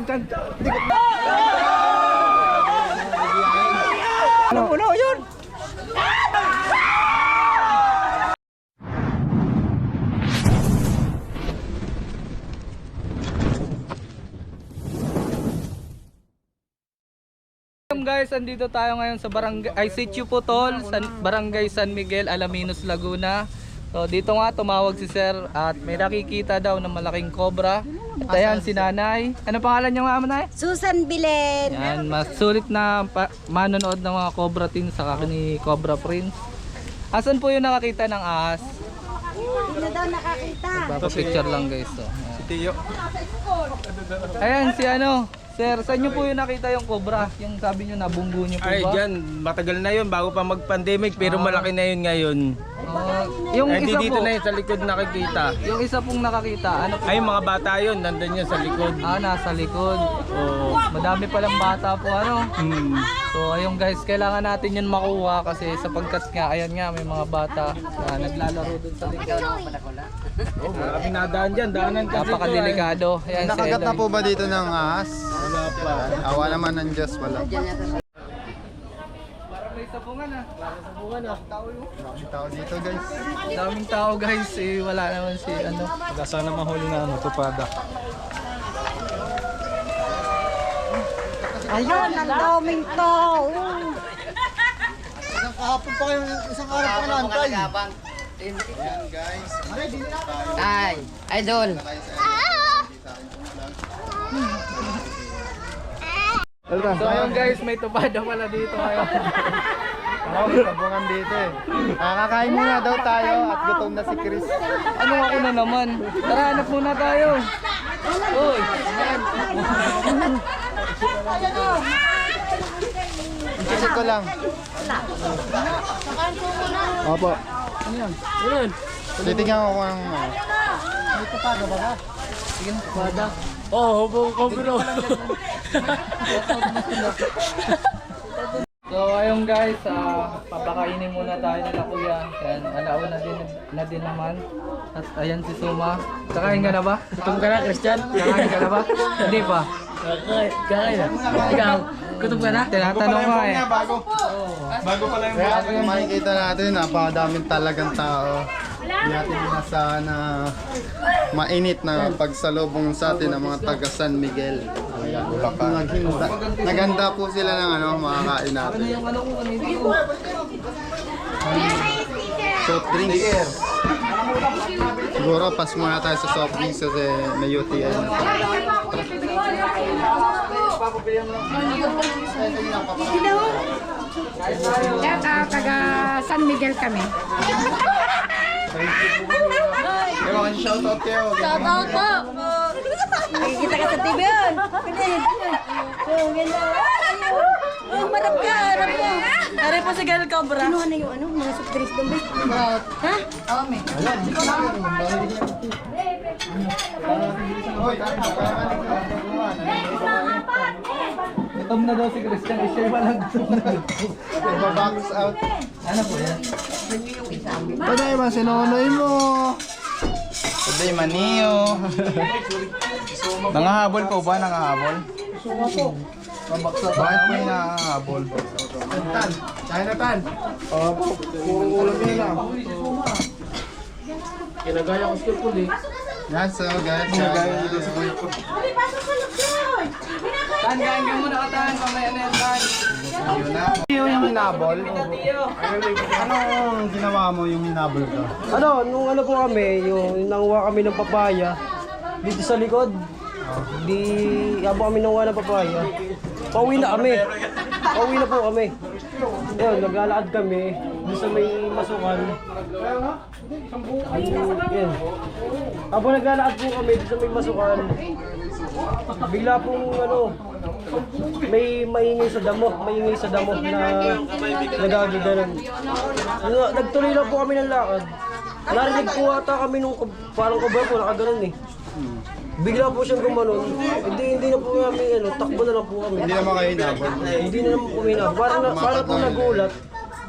Dyan. Ano, yun? Guys, andito tayo ngayon sa barangay Sitio Putol, Barangay San Miguel, Alaminos, Laguna. So dito nga tumawag si Sir at may nakikita daw ng malaking cobra. At ayan si Nanay. Ano pangalan niyo nga, Nanay? Susan Bilen. Yan, masulit na manonood ng mga Cobra Team sa ni Cobra Prince. Asan po yung nakakita ng ahas? Sino daw nakakita? Picture lang guys. So, Si Tiyo. ayan si ano. Sir, saan nyo po yung nakita yung cobra? Yung sabi nyo nabunggo nyo po Ay, ba? dyan. Matagal na yun. Bago pa mag-pandemic. Pero malaki na yun ngayon. Yung Ay, isa dito po, na yun sa likod nakikita. yung isa pong nakakita, ano po? Ay, mga bata yun. Nandun yun sa likod. Nasa likod. Oo. Madami palang bata po ano. Hmm. So ayun guys, kailangan natin yun makuha kasi sapagkat nga, ayan nga, may mga bata na naglalaro dun sa likod. Oh, maraming nadaan dyan. Daanan kasi Napakadelikado. Ayan, si Nakagat na Eloy. po ba dito ng ahas? Wala pa. Awa naman ng Diyos, wala. Parang may sabungan ah. Daming tao dito, guys. Daming tao guys, eh, wala naman si ano. Sana mahuli na tupada. Ayun, ang daming tao. Isang kahapon pa kayo, isang araw pa naantay. Ay, idol. So ayun guys, may tupada pala dito ngayon. Oo, may sabungan dito eh. Kakain muna daw tayo at gutom na si Chris. Ano ako na naman? Tara, hanap muna tayo. Uy! Isip ko lang. Opo. Ano yan? Titingnan ko kung Sige na, tupada. So ayun guys, papakainin muna tayo nila kuya. Yan, alauna na din naman. At ayan si Suma. Kakain ka na ba? Gutom ka na, Christian? Kakain ka na ba? Hindi pa. Kakain na. Ikaw, gutom ka na? Tinatanong nga eh. Bago pala yung kaya kung makikita natin, napakadaming talagang tao. Hindi natin inasahan na mainit na pagsalubong sa atin ng mga taga San Miguel. Ayan, baka naghanda po sila ng ano, makakain natin. Yung ano ko kanina. Soft drinks. Siguro pas muna tayo sa soft drinks kasi may UTI na tayo. Taga San Miguel kami. Ewan ka shoutout kayo. Shoutout po! Nakikita ka sa TV yun. Ganda. Oh, marap ka, harap mo. Ari po si Girl Cobra. Ano na yung ano? Mga soft drinks doon ba? Ha? Oo, may. Gutom na daw si Christian. I-share ba lang? Nagbabox out. Ano po yan? Paday ba, sinunoy mo? Paday maniyo. Nangahabol po ba? Nangahabol? Bakit po yung nakahabol? Tan, China Tan. Opo, puro ulam yun lang. Kinagaya ko skill po eh. Yan, so guys. Tan, kain ka muna katan. Mamaya na yan, Tan. Yung hinabol? Anong ginawa mo yung hinabol ka? Nung ano po kami, yung nanguha kami ng papaya dito sa likod. Di habang kami nanguha ng papaya. Pauwi na kami. Pauwi na po kami. Ayun, naglalakad kami doon sa may masukan. Ayun. Habang naglalakad po kami doon sa may masukan, bigla pong ano, may maingay sa damo na nagagagalan. Nagtuloy lang po kami ng lakad. Narinig po ata kami nung parang kabay po, nakaganon eh. Bigla po siyang gumanon. Hindi na po kami, takbo na lang po kami. Hindi naman kayo hinabol. Hindi na naman po kami na. Parang po nagulat.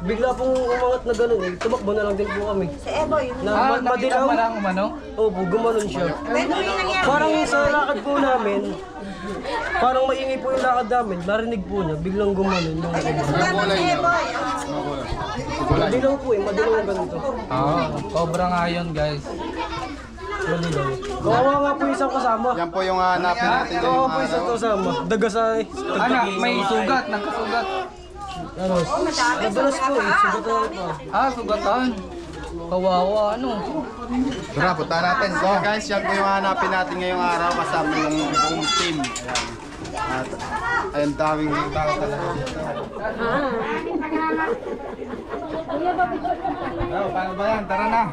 bigla pong umangat na gano'n eh. Tumakbo na lang din po kami. Si Ebo yun. Na Nakita madilaw. mo lang umano? Opo, gumanon siya. Pero yung nangyari. Parang sa lakad po namin, parang maingay po yung lakad namin. Narinig po niya, biglang gumanon. Yung Kulay niya. madilaw po eh, madilaw yung ganito. Cobra nga yun guys. Madilaw. Kawawa nga po yung isang kasama. Yan po yung hanapin natin Kawawa ngayong po yung isang araw. kasama. Dagasay. Ano, may sugat, nagkasugat. Ano? Nadulas po eh, sugatan pa. Sugatan. Kawawa, ano? Tara, punta natin. So guys, yan po yung hanapin natin ngayong araw kasama yung buong team. Ayan. At ayun, daming tao talaga dito. Paano ba yan? Tara na.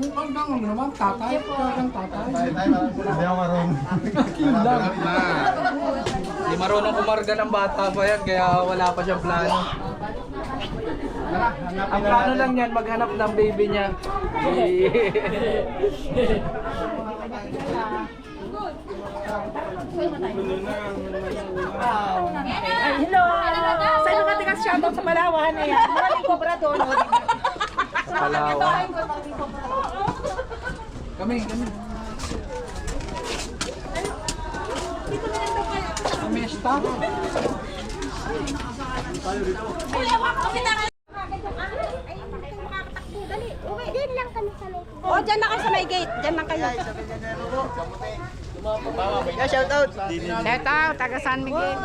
Hindi ako marunong. Hindi marunong kumarga ng bata pa yan, kaya wala pa siyang plano. Ang plano lang yan, maghanap ng baby niya. Hello! Saan ka tikas shoutout sa Palawan na yan? Maraming cobra doon. Palawan. Kami. Kami stop. Diyan lang kami sa may. O, dyan na kayo sa may gate. Dyan lang kayo. Shout out. Shout out, taga San Miguel.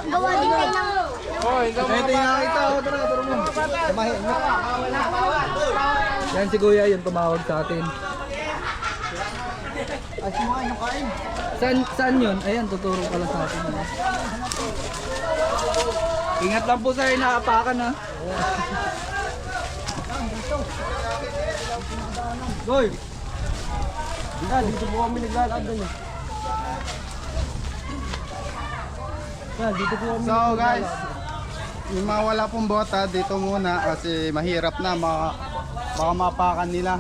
Gawa din kayo ng... Yan si Kuya, yung tumawag sa atin. Saan yun? Ayan, tuturo pala sa atin. Ingat lang po sa inaapakan ha. Goy! Dito po kami naglalakad doon eh. Dito po kami. So guys, yung mga wala pong bota dito muna kasi mahirap na baka mapakan nila.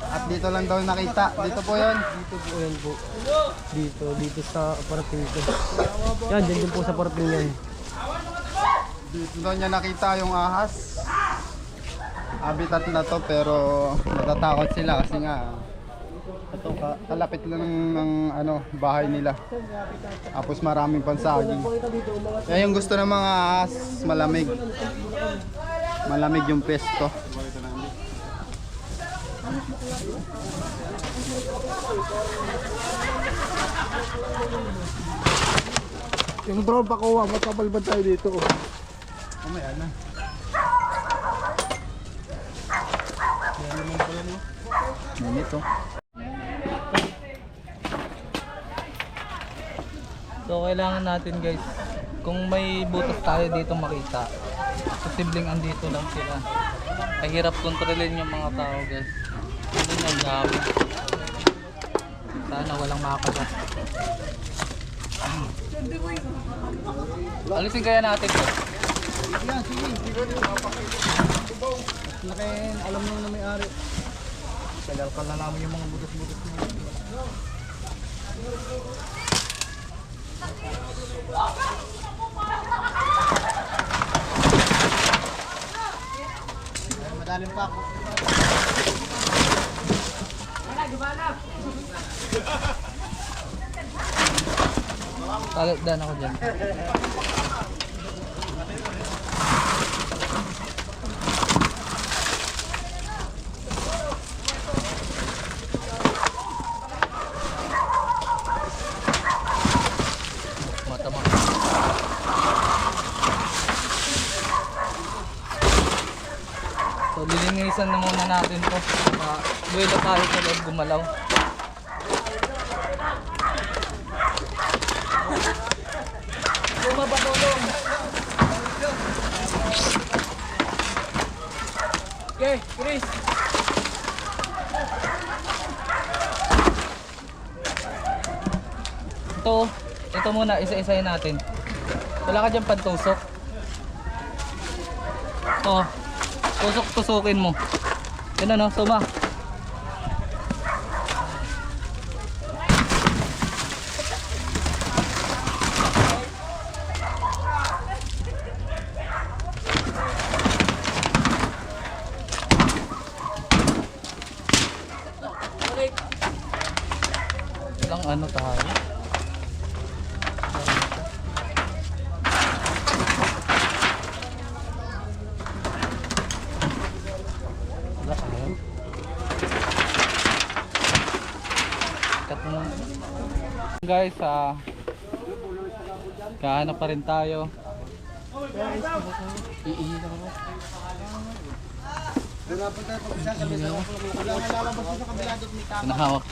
At dito lang daw nakita. Dito po yun. Dito po yan po. Dito sa parating ko. Yan, dyan din po sa parating yan. Dito daw niya nakita yung ahas. Habitat na to pero natatakot sila kasi nga ito kalapit lang ng ano bahay nila. Tapos maraming pansaging. Kaya yung gusto ng mga ahas malamig. Malamig yung pesto. Yung tropa ko, magpabalbad tayo dito. Mamaya na. Ganito. So kailangan natin guys, kung may butas tayo dito makita, posibleng andito lang sila. Mahirap kontrolin yung mga tao guys. Ano yan, dami. Sana walang makagat. Alisin kaya natin to. Alam mo na may-ari. Tagal ka na namin yung mga butas-butas na. Madalim pa ako. Tagal ako dyan. Matama. So lilinisan na muna natin to. Buwelo tayo sa loob gumalaw. Bumabadolong. Okay, Chris. ito muna, isa-isahin natin. Wala ka dyan pantusok. Oh, tusok-tusukin mo. Yun ano, suma. Ilang ano tayo? Wala tayo. Cut mo. Guys, kahanap pa rin tayo. Iihilang ako. Nahawak.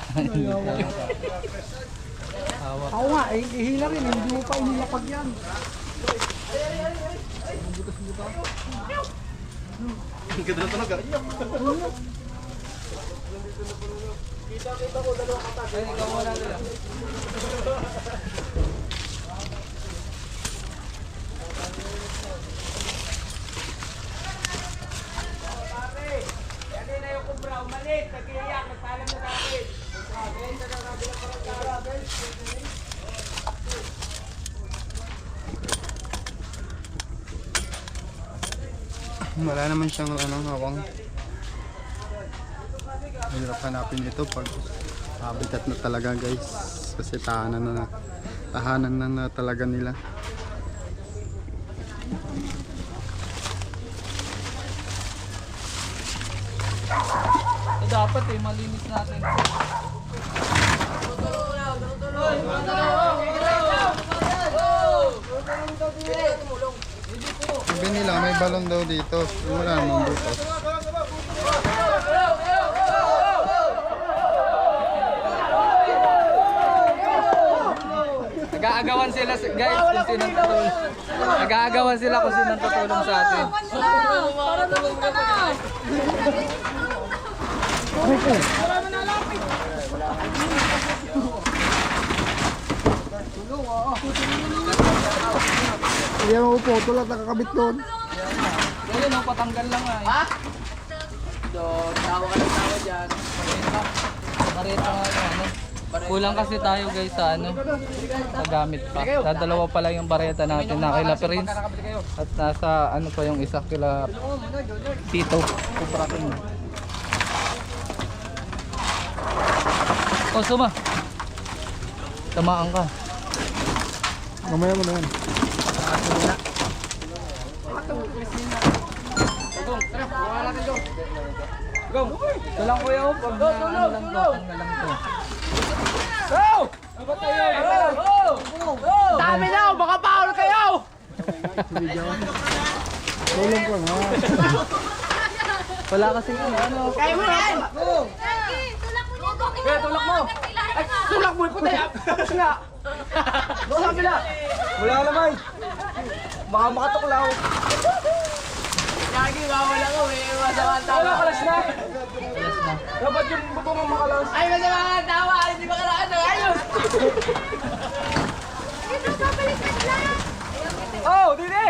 Hawak. Oo nga, eh, ihila rin, hindi mo pa inilapag yan. Wala naman siyang hawang. Hirap hanapin ito pag habitat na talaga guys. Kasi tahanan na talaga nila. Dapat malinis natin. Sabi nila may balon daw dito. Wala namang butas. Nag-aagawan sila guys kung sino tutulong. Nag-aagawan sila kung sino tutulong sa atin. Hindi mo po, tulad nakakabit doon. Ayun, patanggal lang nga. Ha? Tawa ka ng tawa dyan. Pareta nga ano. Kulang kasi tayo guys sa ano, sa gamit pa. Dadalawa pa lang yung bareta natin na kila Prince. At nasa ano pa yung isa kila Tito. Kuprakin mo. Oh, suma. Tamaan ka. Mamaya mo na yan. Ito lang kuya oh, pag na, ano lang to, tanggal lang to. Dami na, baka paul kayo! Tulong ko nga. Wala kasi ano. Kaya mo yan! Tulak mo! Tulak mo, puti! Tapos nga! Doon sa kabila! Wala naman. Baka makatuklaw. Lagi wawala ko, may masama ang tawa. Wala kalas na. Dapat yung buto mo makalas. Ay, masama ang tawa, hindi ba karaan ng ayos? Ito, babalikan lang! Oh, dili!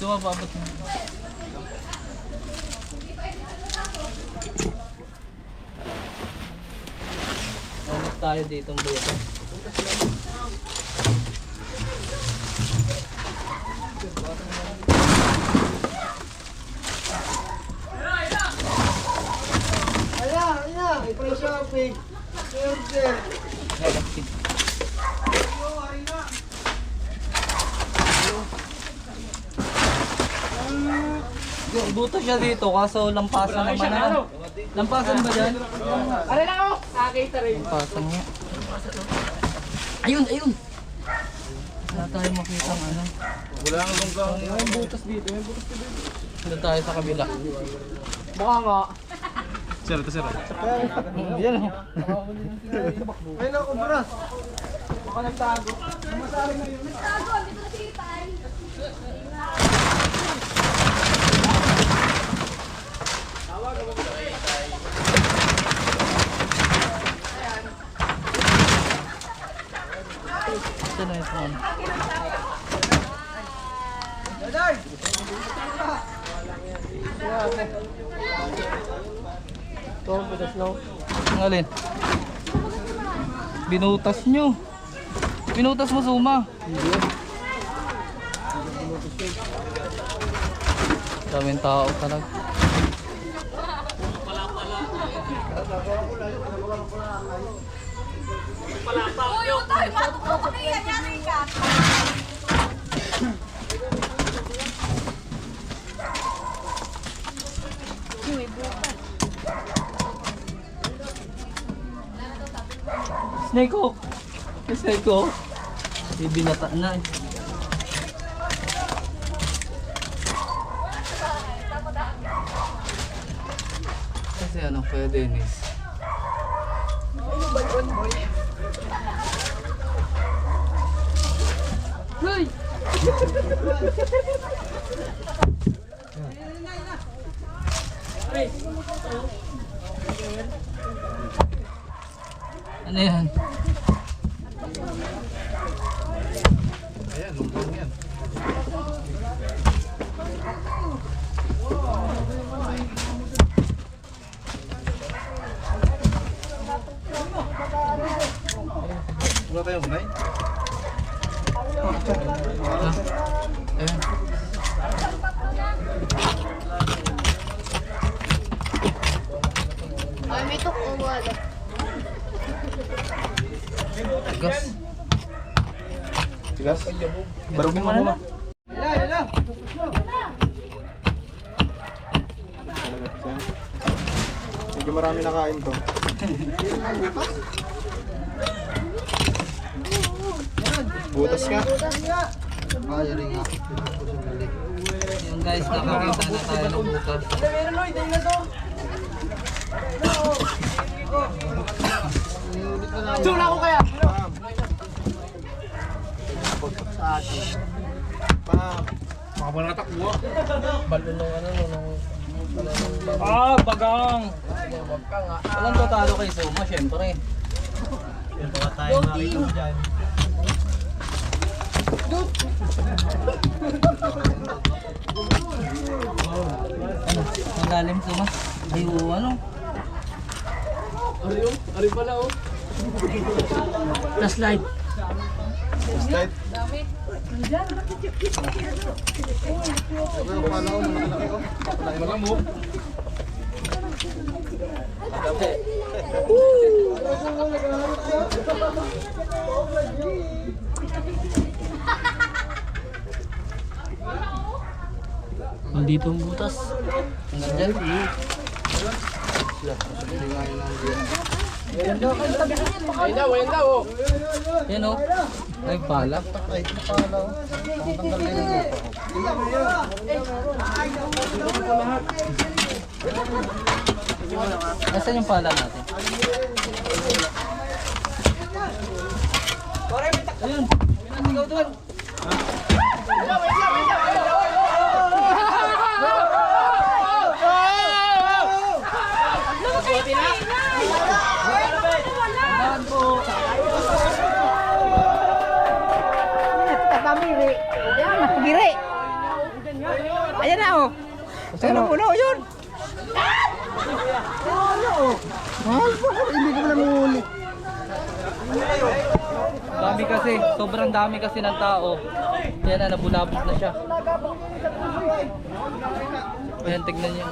Sumababot mo. Ulit tayo ditong buto. Buto siya dito kaso lampasan naman na. Lampasan ba dyan? Ano lang ako? Nakakita rin. Lampasan niya. Ayun, ayun. Wala tayo makita ng ano. Wala nga bang gawin. Doon tayo sa kabila. Baka nga. Sir, ito sir. Yan. Ay naku, bro. Tago, dito na si Itay. Ito na yung phone. Ito, butas lang. Ang alin? Binutas nyo. Binutas mo suma. Daming tao talaga. Uy, Utay, matuto ko na yan. Yari ka. Snake hook. Snake hook. Ibinata na eh. Kasi ano, Kuya Dennis. Ano yan? Ayan, lumpang yan. Wala tayong unay? Ah, ayan. Ay, may tok o wala. Gas. Tigas? Barugin mo muna. Medyo marami nakain to. Butas nga. Ay, yun nga. Yung guys, nakakita na tayo ng butas. Tula ko kaya. Ah, bagang! Walang totalo kay Suma, syempre. Ano? Ang lalim Suma? Ay, oo, ano? Flashlight. Slide. Ano pala ko, malaki ko. Malamok. Nandito ang butas. Nandyan? Yan o. Ay, pala. Ay, pala. Ang tanggal din ang lupa. Nasaan yung pala natin? Ayun. Ikaw doon. Dahan po. Tatamiri. Gire. Ayan na oh. Ano puno yun? Hindi ko lang huli. Dami kasi. Sobrang dami kasi ng tao. Yan na, nabulabog na siya. Ayan, tignan niyo.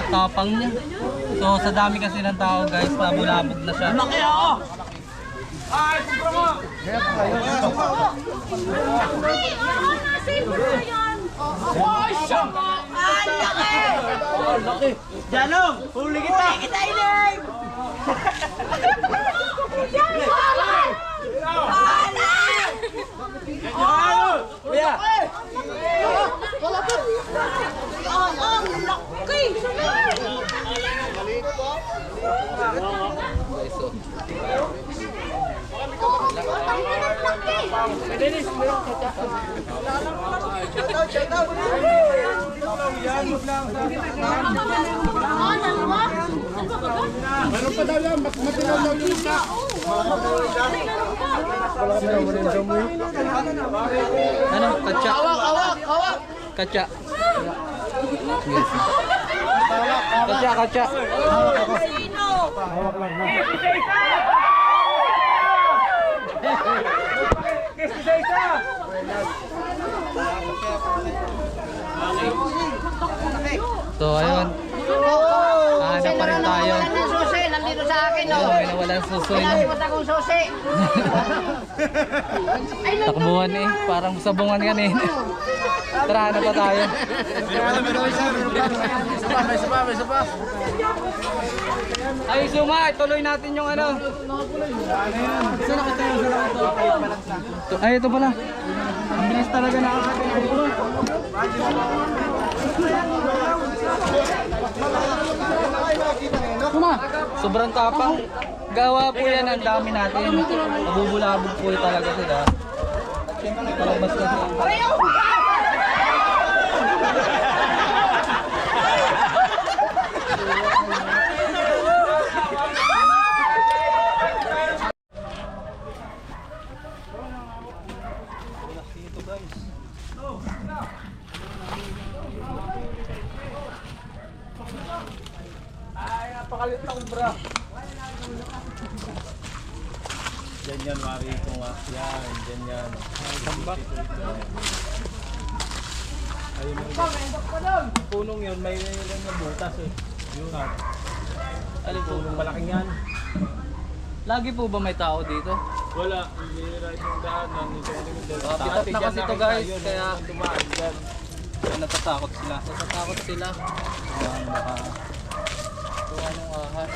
tapang niya. So sa dami kasi ng tao guys, nabulabog na siya. Laki ako! Janong, huli kita! Ano? Katsa? Katsa. Yes. Katsa. So ayun. Hanap pa rin tayo. Ng susi, nandito sa akin, Ayun, oh. may nawalan susoy na. Nalimutan akong susi. Takbuhan eh. Parang sabungan yan eh. Tara, hanap pa tayo. Ay, Suma, tuloy natin yung ano. Ay, ito pala. Ang bilis talaga nakakatingin. Sobrang tapang. Gawa po yan, ang dami natin. Nabubulabog po talaga sila. Palabas kasi. Diyan yan, Mari ko nga. Yan, diyan yan. Tambak. Ayun yung punong yun, may ilan na butas eh. Yun nga. Alin punong malaking yan? Lagi po ba may tao dito? Wala, hindi right yung daanan. Pitat na kasi to guys, kaya dumaan dyan. natatakot sila. Natatakot sila. Ayan, baka tuwa ng ahas.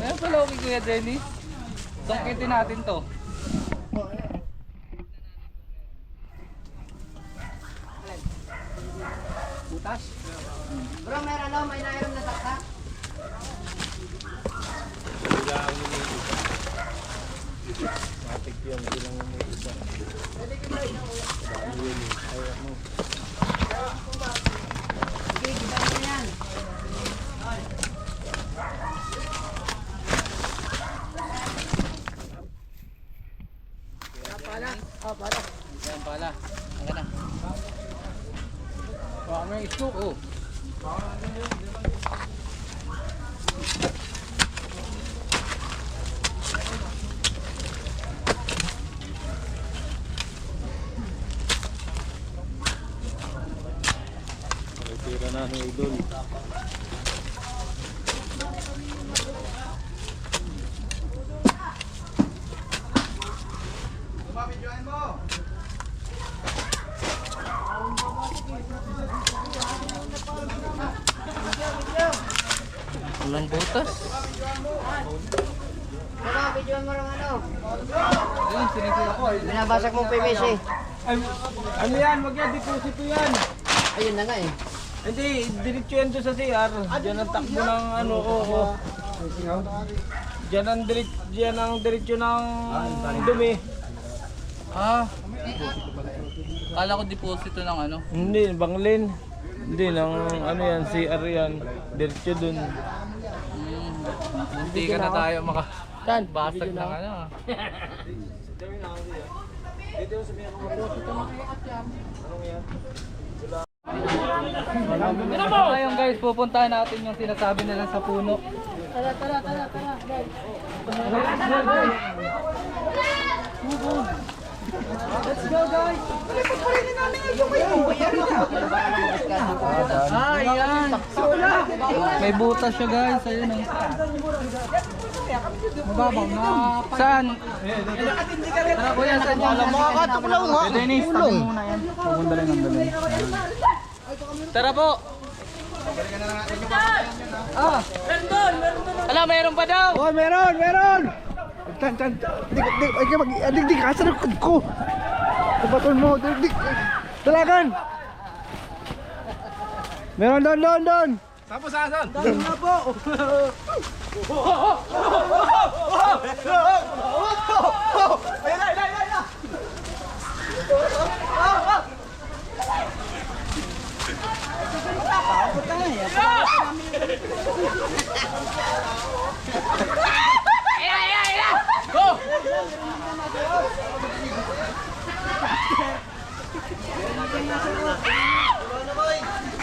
Ayan pala, okay Kuya Dennis. Sangkitin natin to. Butas? Bro, meron daw, may nairam na takta. Matik yun, hindi lang may isa. Sige, kita mo yan. Ayan pala. Ang na. Baka may stroke. Oh. Tira na ng idol. Walang butas. Bro, videoan mo lang ano. Ayun, sinisira ko. Binabasag mong PVC. Ay, ano yan? Wag yan, deposito yan. Ayun na nga eh. Hindi, diretso yan doon sa CR. Diyan ang takbo ng ano, oo. Diyan ang diretso ng dumi. Ah. Kala ko deposito ng ano. Hindi, banglin. Hindi, ng ano yan, CR yan. Diretso doon. Hindi ka na tayo makabasag ng ano. Ngayon guys, pupuntahan natin yung sinasabi nila sa puno. Ah, yan. May butas siya guys. Ayun oh. Mababaw na. Saan? Tara kuya, saan yung Makakatuklaw nga. Dennis, tabi muna yan. Pupunta rin ang dalhin. Tara po. Ah. Ala, meron pa daw. Oh, meron! Tan. Digdig, asan ang ko? Tapaton mo, digdig. Dalagan! Meron doon! Saan saan? Doon na po!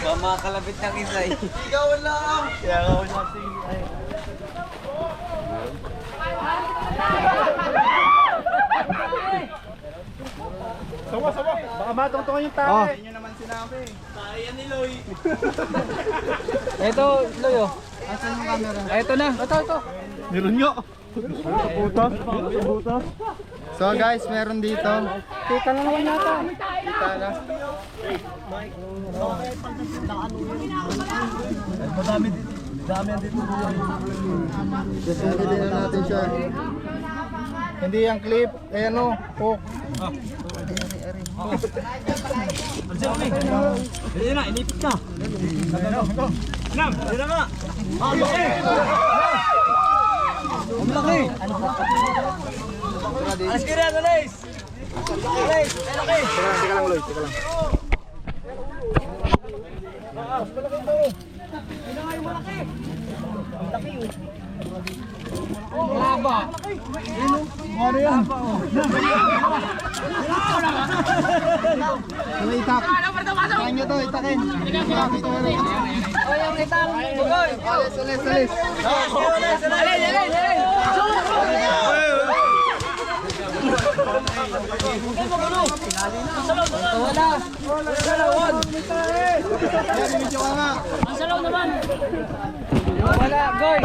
Mamakalapit ng isa eh. Sawa! Baka matungtungan yung tayo. Ito, Loyo. Ito na. Ito. Meron nyo! Butas. So guys, meron dito. Kita na naman yata. Kita na. Hindi din na natin siya. Hindi yung clip, eh ano, hook. Hindi na, inipit na. Nam, hindi na nga. Ang laki. Alas kira, Alas. Alas, ang laki. Teka lang, Loy. Teka lang. Ano yan? Ano itak? Saan nyo to, itakin. Alis. Wala, Goy.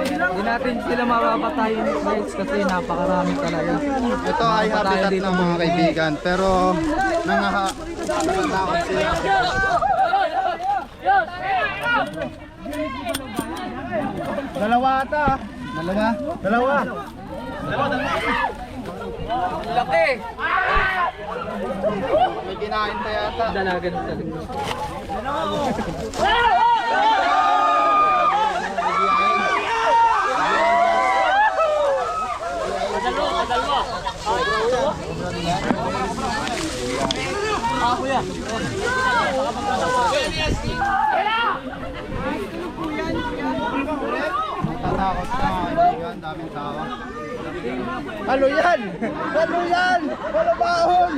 Hindi natin sila mapapatayin guys kasi napakarami talaga. Ito ay habitat ng mga kaibigan, pero nangatakot sila. Dalawa ata. Dalawa. Laki! May kinain pa yata. Dalagan sa likod. Natatakot sa mga kaibigan, daming tao. Ano yan? Wala baon!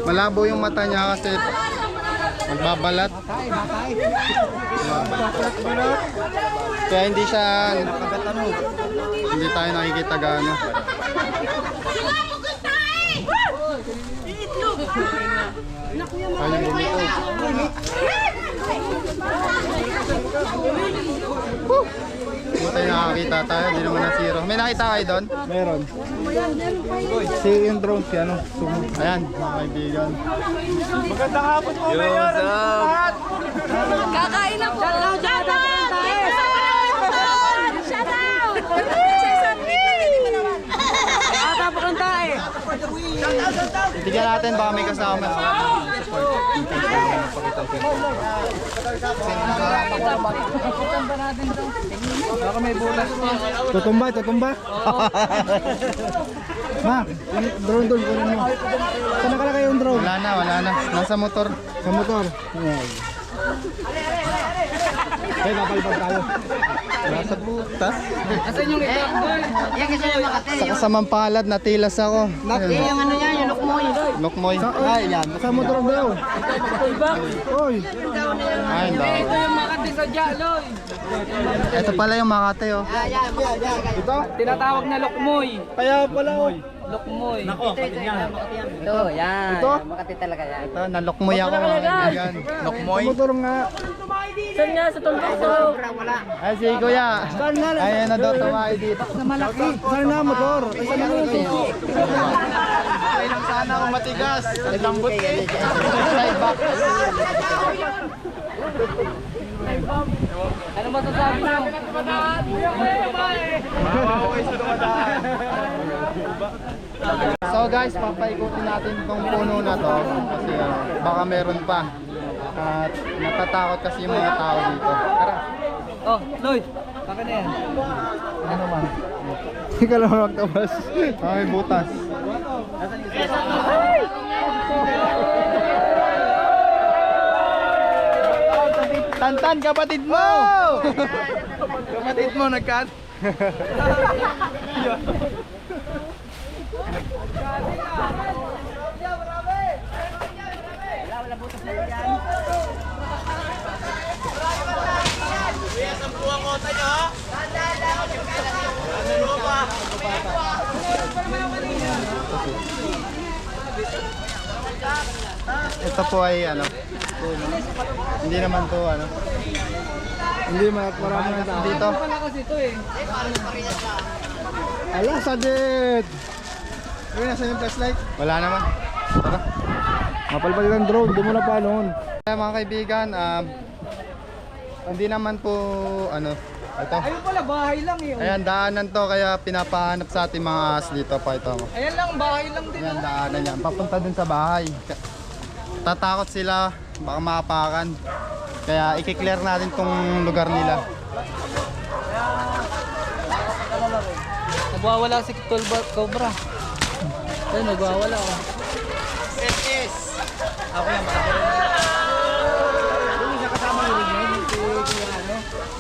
Malabo yung mata niya kasi magbabalat. Kaya hindi tayo nakikita gaano. Ayun, tayo nakakita tayo, hindi naman na zero. May nakita kayo doon? Meron. Si yung drone si ano? Ayan, mga kaibigan. Magandang hapon po, Mayor! Kakain na po! Shout out! Shout out! Sa isang hindi mo naman. Ata pa kang tae! Tignan natin, baka may kasama. Baka may bulas pa. Tutumba, tutumba. Ma, drone doon, kunin mo. Saan nakalagay yung drone? Wala na. Nasa motor. Sa motor. Ayan. Okay, kapalpag tayo. Nasa butas. Asan yung iba? Yan kasi yung Makati. Sa kasamang palad, natilas ako. Yan yung ano yan, yung lukmoy. Lokmoy. Ay, yan. Sa motor daw. Oy. Ay, daw. Yung Makati sa Jaloy. Ito pala yung Makati, oh. Ito? Tinatawag na Lokmoy. Kaya pala, oh. Lokmoy. Ito, yan. Ito? Makati talaga yan. Ito, nalokmoy ako. Ayan. Lokmoy. Sa motor nga. Saan nga sa tuntong to? Wala. Ay, si Kuya. Saan na? Ayan na daw, tumahay dito. Saan na motor? Ay, saan na motor? Ay, lang sana ako matigas. Lambot eh. Side back. Ano masasabi mo? So guys, papaikutin natin itong puno na to kasi baka meron pa. At natatakot kasi yung mga tao dito. Tara. Oh, Lloyd. Baka na yan. Ano man? Hindi ka lang magtabas. May butas. Tantan, kapatid mo! Kapatid mo, nagkat. Ito po ay ano, hindi naman to ano. Hindi, marami na tao. Dito. Wala kasi ito eh. Ala, sadit! Uy, nasa yung flashlight? Wala naman. Tara. Mapalpag ng drone, di mo na pa noon. Kaya mga kaibigan, hindi naman po ano, ito. Ayun pala, bahay lang eh. Ayan, daanan to kaya pinapahanap sa ating mga ahas dito pa ito. Ayan lang, bahay lang din. Ayan, daanan yan. Papunta dun sa bahay. Tatakot sila, baka makapakan. Kaya i-clear natin tong lugar nila. Nagwawala si Cobra. Ayun, nagwawala oh. Ako yan,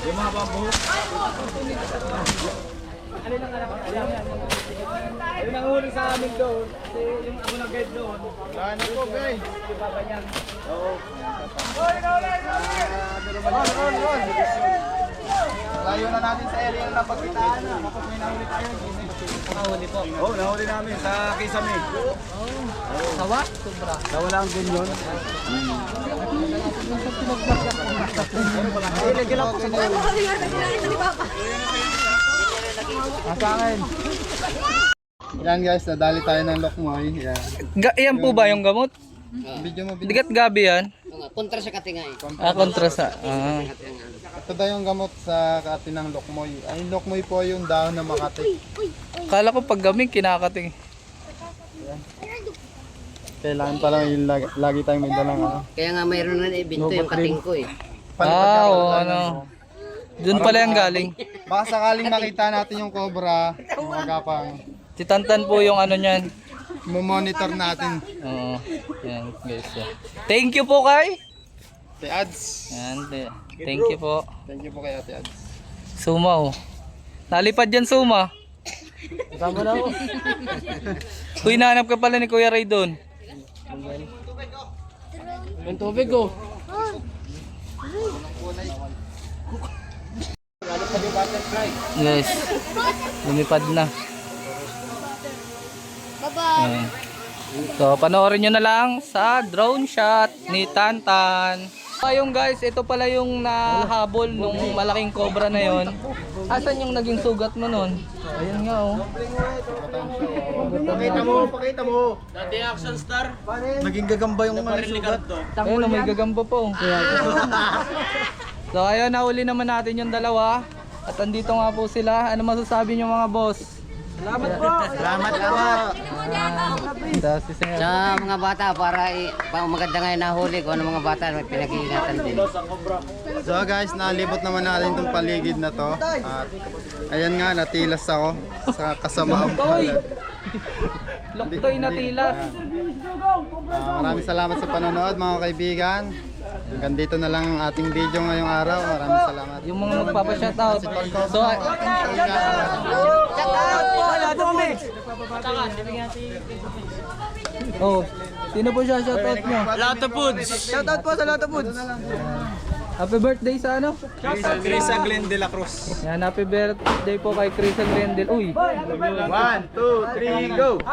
Yung mga bambuhok. Yung nanghuli sa amin doon. Kasi yung ako nag-guide doon. Ano po, guys? Layo na natin sa area na napagkitaan na. Kapag may nahuli tayo, Nakahuli po. Oo, nahuli namin sa Kisame. Sawa? Cobra. Nawala ang ganyan. sa akin. Yan guys, nadali tayo ng lokmoy. Yan. Yan po ba yung gamot? Video mo, video. Digat gabi yan? Kontra sa katingay. Kontra sa... Ito daw yung gamot sa kati ng lokmoy. Ay, yung lokmoy po yung dahon ng Makati. Kala ko pag gaming kinakating. Kailangan pala yung lagi tayong may dalang ano. Kaya nga mayroon na ibinto yung kating ko eh. Oo, ano. Doon pala yung galing. Baka sakaling makita natin yung cobra, mga kapang, Si Tantan po yung ano niyan. monitor natin. Oo. Yan guys. Thank you po kay. Ate Ads. Yan. Thank you po. Thank you po kay Ate Ads. Suma oh. Nalipad yan Suma. Kasama na ako. Uy, nahanap ka pala ni Kuya Ray doon. Yung tubig ko. Guys. Lumipad na. Bye-bye. So, panoorin nyo na lang sa drone shot ni Tantan. Ayun guys, ito pala yung nahabol nung malaking cobra na yon. Asan yung naging sugat mo nun? Ayun nga oh. Pakita mo. Dati action star. Naging gagamba yung mga sugat. Ayun oh, may gagamba po. So ayun, nahuli naman natin yung dalawa. At andito nga po sila. Ano masasabi nyo mga boss? Salamat po. Salamat po. Si Sir. Sa mga bata, para maganda ngayon nahuli ko, ano mga bata, may pinag-iingatan din. So guys, nalibot naman natin itong paligid na to. At ayan nga, natilas ako sa kasamaang palad. Loktoy na tilas. Maraming salamat sa panonood mga kaibigan. Hanggang dito na lang ang ating video ngayong araw. Maraming salamat. Yung mga magpapa-shoutout. So, oh, sino po siya shoutout nyo? Lotto Foods. Shoutout po sa Lotto Foods. Happy birthday sa ano? Crisa Glenn de la Cruz. Yan, happy birthday po kay Chris Grendel. Uy! 1, 2, 3, go!